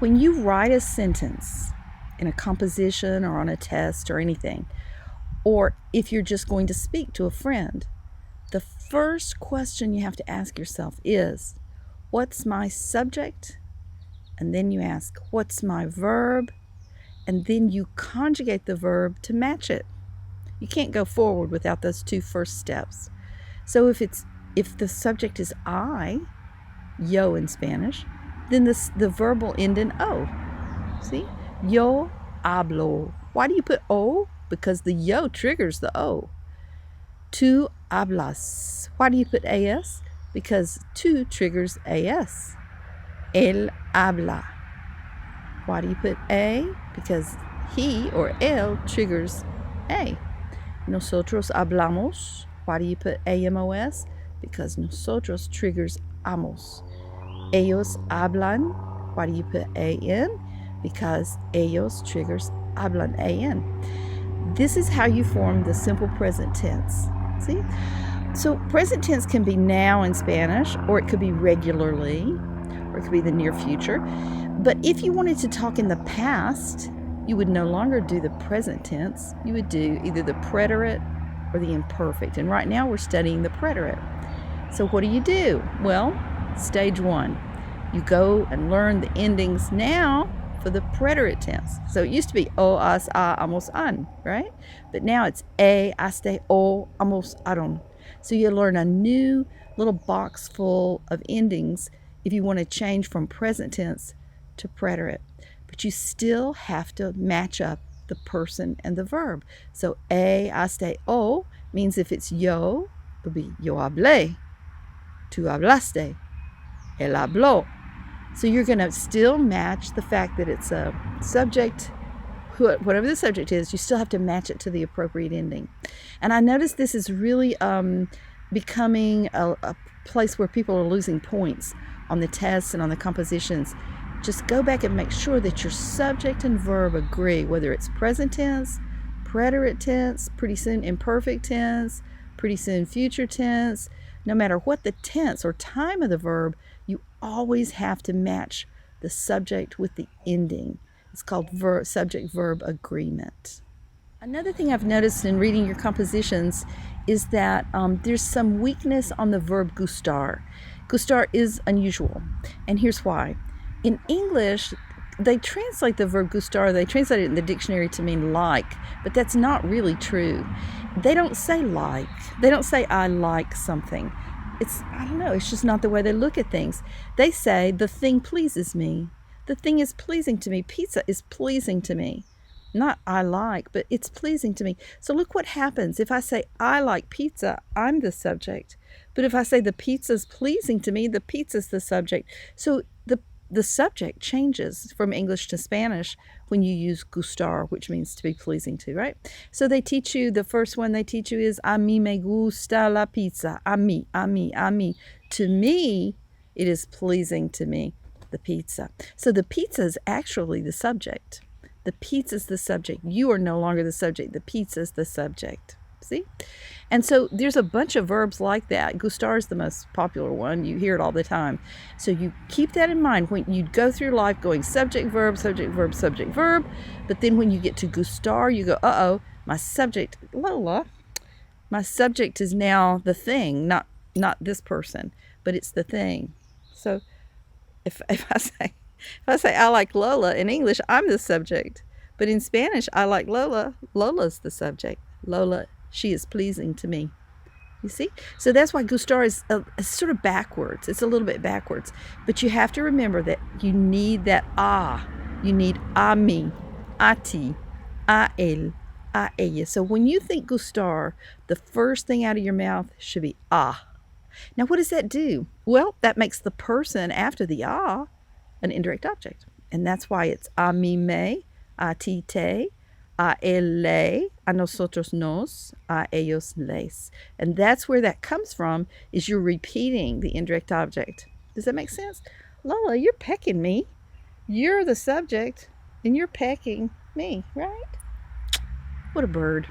When you write a sentence in a composition or on a test or anything, or if you're just going to speak to a friend, the first question you have to ask yourself is, what's my subject? And then you ask, what's my verb? And then you conjugate the verb to match it. You can't go forward without those two first steps. So if the subject is I, yo in Spanish, then the verb will end in O. See? Yo hablo. Why do you put O? Because the yo triggers the O. Tu hablas. Why do you put AS? Because tu triggers AS. Él habla. Why do you put A? Because he or él triggers A. Nosotros hablamos. Why do you put AMOS? Because nosotros triggers amos. Ellos hablan. Why do you put AN? Because ellos triggers hablan, AN. This is how you form the simple present tense. See? So present tense can be now in Spanish, or it could be regularly, or it could be the near future. But if you wanted to talk in the past, you would no longer do the present tense. You would do either the preterite or the imperfect. And right now we're studying the preterite. So what do? Well, stage one, you go and learn the endings now for the preterite tense. So it used to be o, as, a, amos, an, right? But now it's a, aste, o, amos, aron. So you learn a new little box full of endings if you want to change from present tense to preterite. But you still have to match up the person and the verb. So a, aste, o means if it's yo, it'll be yo hablé, tú hablaste, él habló. So you're going to still match the fact that it's a subject, whatever the subject is, you still have to match it to the appropriate ending. And I noticed this is really becoming a place where people are losing points on the tests and on the compositions. Just go back and make sure that your subject and verb agree, whether it's present tense, preterite tense, pretty soon imperfect tense, pretty soon future tense. No matter what the tense or time of the verb, you always have to match the subject with the ending. It's called subject-verb agreement. Another thing I've noticed in reading your compositions is that there's some weakness on the verb gustar. Gustar is unusual, and here's why. In English, they translate the verb gustar, they translate it in the dictionary to mean like, but that's not really true. They don't say like. They don't say I like something. I don't know, it's just not the way they look at things. They say the thing pleases me. The thing is pleasing to me. Pizza is pleasing to me. Not I like, but it's pleasing to me. So look what happens. If I say I like pizza, I'm the subject. But if I say the pizza's pleasing to me, the pizza's the subject. So the subject changes from English to Spanish when you use gustar, which means to be pleasing to, right? So they teach you, the first one they teach you is a mí me gusta la pizza. A mí, a mí, a mí. To me, it is pleasing to me, the pizza. So the pizza is actually the subject. The pizza is the subject. You are no longer the subject. The pizza is the subject. See? And so there's a bunch of verbs like that. Gustar is the most popular one. You hear it all the time. So you keep that in mind when you go through life going subject, verb, subject, verb, subject, verb. But then when you get to gustar, you go, uh-oh, my subject, Lola, my subject is now the thing, not this person, but it's the thing. So if I say I like Lola in English, I'm the subject. But in Spanish, I like Lola. Lola's the subject. Lola, she is pleasing to me. You see? So that's why gustar is sort of backwards. It's a little bit backwards. But you have to remember that you need that ah. You need a mí, a ti, a él, a ella. So when you think gustar, the first thing out of your mouth should be ah. Now what does that do? Well, that makes the person after the ah an indirect object. And that's why it's a mí me, a ti te, a él le, a nosotros nos, a ellos les. And that's where that comes from, is you're repeating the indirect object. Does that make sense? Lola, you're pecking me. You're the subject, and you're pecking me, right? What a bird.